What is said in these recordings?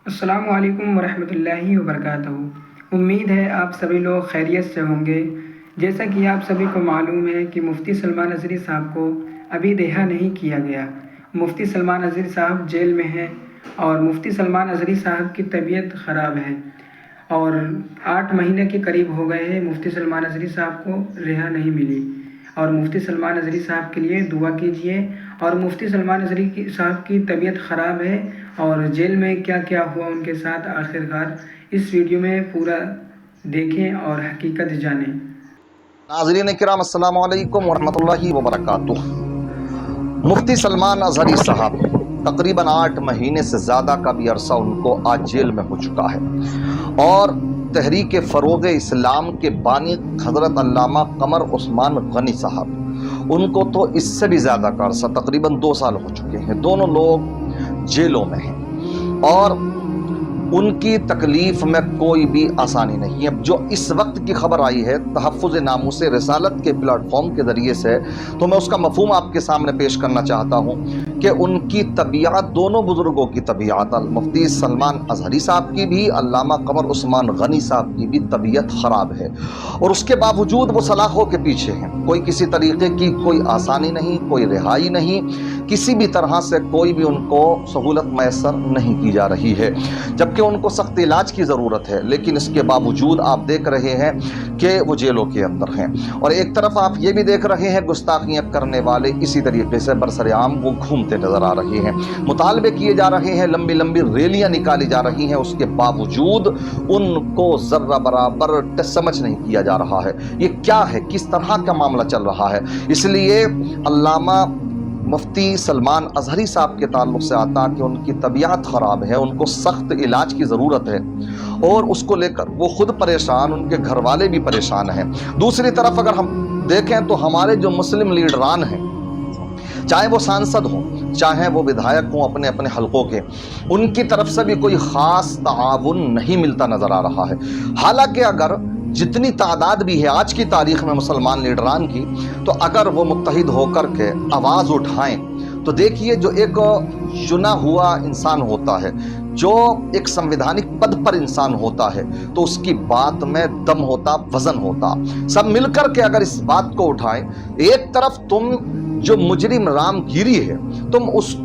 السلام علیکم ورحمۃ اللہ وبرکاتہ۔ امید ہے آپ سبھی لوگ خیریت سے ہوں گے۔ جیسا کہ آپ سبھی کو معلوم ہے کہ مفتی سلمان اظہری صاحب کو ابھی رہا نہیں کیا گیا۔ مفتی سلمان اظہری صاحب جیل میں ہیں اور مفتی سلمان اظہری صاحب کی طبیعت خراب ہے اور 8 مہینے کے قریب ہو گئے ہیں مفتی سلمان اظہری صاحب کو رہا نہیں ملی، اور مفتی سلمان اظہری صاحب کے لیے دعا کیجیے۔ اور مفتی سلمان اظہری صاحب کی طبیعت خراب ہے اور جیل میں کیا کیا ہوا ان کے ساتھ آخرکار اس ویڈیو میں پورا دیکھیں اور حقیقت جانیں۔ ناظرین کرام السلام علیکم ورحمۃ اللہ وبرکاتہ۔ مفتی سلمان اظہری صاحب تقریباً 8 مہینے سے زیادہ کا بھی عرصہ ان کو آج جیل میں ہو چکا ہے، اور تحریک فروغ اسلام کے بانی حضرت علامہ قمر عثمان غنی صاحب، ان کو تو اس سے بھی زیادہ کا عرصہ تقریباً 2 سال ہو چکے ہیں۔ دونوں لوگ جیلوں میں ہیں اور ان کی تکلیف میں کوئی بھی آسانی نہیں ہے۔ جو اس وقت کی خبر آئی ہے تحفظ ناموس رسالت کے پلیٹ فارم کے ذریعے سے، تو میں اس کا مفہوم آپ کے سامنے پیش کرنا چاہتا ہوں کہ ان کی طبیعت، دونوں بزرگوں کی طبیعت، مفتی سلمان اظہری صاحب کی بھی، علامہ قمر عثمان غنی صاحب کی بھی طبیعت خراب ہے، اور اس کے باوجود وہ سلاخوں کے پیچھے ہیں۔ کوئی کسی طریقے کی کوئی آسانی نہیں، کوئی رہائی نہیں، کسی بھی طرح سے کوئی بھی ان کو سہولت میسر نہیں کی جا رہی ہے، جبکہ ان کو سخت علاج کی ضرورت ہے، لیکن اس کے باوجود آپ دیکھ رہے ہیں کہ وہ جیلوں کے اندر ہیں۔ اور ایک طرف آپ یہ بھی دیکھ رہے ہیں گستاخیاں کرنے والے اسی طریقے سے برسرعام وہ گھومتے نظر آ رہے ہیں، مطالبے کیے جا رہے ہیں، لمبی لمبی ریلیاں نکالی جا رہی ہیں، اس کے باوجود ان کو ذرہ برابر سمجھ نہیں کیا جا رہا ہے یہ کیا ہے، کس طرح کا معاملہ چل رہا ہے۔ اس لیے علامہ مفتی سلمان اظہری صاحب کے تعلق سے آتا کہ ان کی طبیعت خراب ہے، ان کو سخت علاج کی ضرورت ہے، اور اس کو لے کر وہ خود پریشان، ان کے گھر والے بھی پریشان ہیں۔ دوسری طرف اگر ہم دیکھیں تو ہمارے جو مسلم لیڈران ہیں، چاہے وہ سانسد ہوں، چاہے وہ ودھائک ہوں اپنے اپنے حلقوں کے، ان کی طرف سے بھی کوئی خاص تعاون نہیں ملتا نظر آ رہا ہے۔ حالانکہ اگر جتنی تعداد بھی ہے آج کی تاریخ میں مسلمان لیڈران کی، تو اگر وہ متحد ہو کر کے آواز اٹھائیں تو دیکھیے جو ایک چنا ہوا انسان ہوتا ہے، جو ایک سنویدھانک پد پر انسان ہوتا ہے، تو اس کی بات میں دم ہوتا، وزن ہوتا۔ سب مل کر کے اگر اس بات کو اٹھائیں، ایک طرف تم جو مجرم رام گیری ہے، تم اس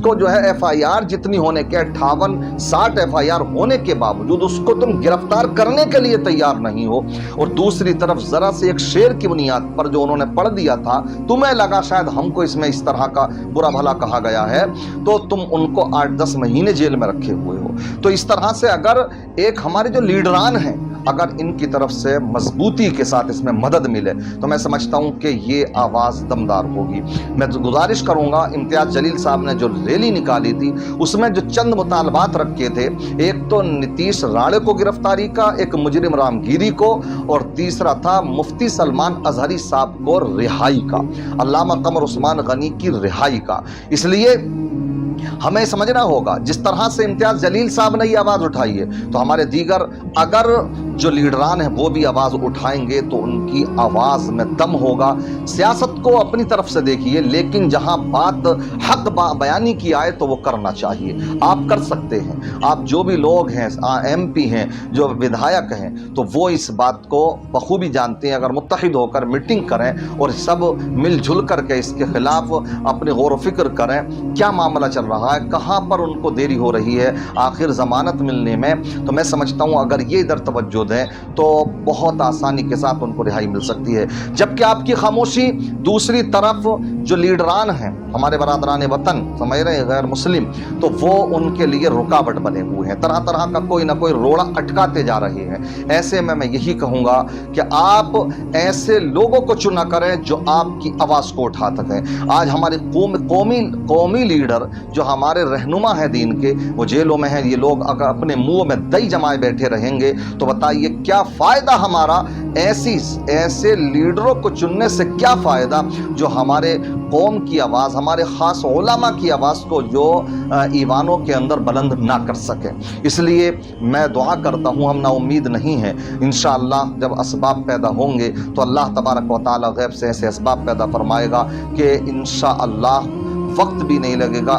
کو جو ہے ایف آئی آر جتنی ہونے کے 58-60 ایف آئی آر ہونے کے باوجود اس کو تم گرفتار کرنے کے لیے تیار نہیں ہو، اور دوسری طرف ذرا سے ایک شعر کی بنیاد پر جو انہوں نے پڑھ دیا تھا، تمہیں لگا شاید ہم کو اس میں اس طرح کا برا بھلا کہا گیا ہے، تو تم ان کو 8-10 مہینے جیل میں رکھے ہوئے ہو۔ تو اس طرح سے اگر ایک ہمارے جو لیڈران ہیں، اگر ان کی طرف سے مضبوطی کے ساتھ اس میں مدد ملے تو میں سمجھتا ہوں کہ یہ آواز دمدار ہوگی۔ میں گزارش کروں گا، امتیاز جلیل صاحب نے جو ریلی نکالی تھی اس میں جو چند مطالبات رکھے تھے، ایک تو نتیش راڑے کو گرفتاری کا، ایک مجرم رام گیری کو، اور تیسرا تھا مفتی سلمان اظہری صاحب کو رہائی کا، علامہ قمر عثمان غنی کی رہائی کا۔ اس لیے ہمیں سمجھنا ہوگا جس طرح سے امتیاز جلیل صاحب نے یہ آواز اٹھائی ہے، تو ہمارے دیگر اگر جو لیڈران ہیں وہ بھی آواز اٹھائیں گے تو ان کی آواز میں دم ہوگا۔ سیاست کو اپنی طرف سے دیکھیے، لیکن جہاں بات حق بیانی کی آئے تو وہ کرنا چاہیے۔ آپ کر سکتے ہیں، آپ جو بھی لوگ ہیں، ایم پی ہیں، جو ودھائک ہیں، تو وہ اس بات کو بخوبی جانتے ہیں۔ اگر متحد ہو کر میٹنگ کریں اور سب مل جل کر کے اس کے خلاف اپنے غور و فکر کریں، کیا معاملہ چل رہا ہے، کہاں پر ان کو دیری ہو رہی ہے آخر ضمانت ملنے میں، تو میں سمجھتا ہوں اگر یہ ادھر توجہ دیں تو بہت آسانی کے ساتھ ان کو رہائی مل سکتی ہے۔ جبکہ آپ کی خاموشی دوسری طرف جو لیڈران ہیں، ہمارے برادران وطن سمجھ رہے ہیں غیر مسلم، تو وہ ان کے لیے رکاوٹ بنے ہوئے ہیں، طرح طرح کا کوئی نہ کوئی روڑا اٹکاتے جا رہے ہیں۔ ایسے میں یہی کہوں گا کہ آپ ایسے لوگوں کو چنا کریں جو آپ کی آواز کو اٹھا سکیں۔ آج ہمارے قومی لیڈر جو ہمارے رہنما ہیں دین کے، وہ جیلوں میں ہیں۔ یہ لوگ اگر اپنے منہ میں دہی جمائے بیٹھے رہیں گے تو بتائیے کیا فائدہ ہمارا؟ ایسے لیڈروں کو چننے سے کیا فائدہ جو ہمارے قوم کی آواز، ہمارے خاص علماء کی آواز کو جو ایوانوں کے اندر بلند نہ کر سکے۔ اس لیے میں دعا کرتا ہوں، ہم نا امید نہیں ہیں، انشاءاللہ جب اسباب پیدا ہوں گے تو اللہ تبارک و تعالی غیب سے ایسے اسباب پیدا فرمائے گا کہ انشاءاللہ وقت بھی نہیں لگے گا،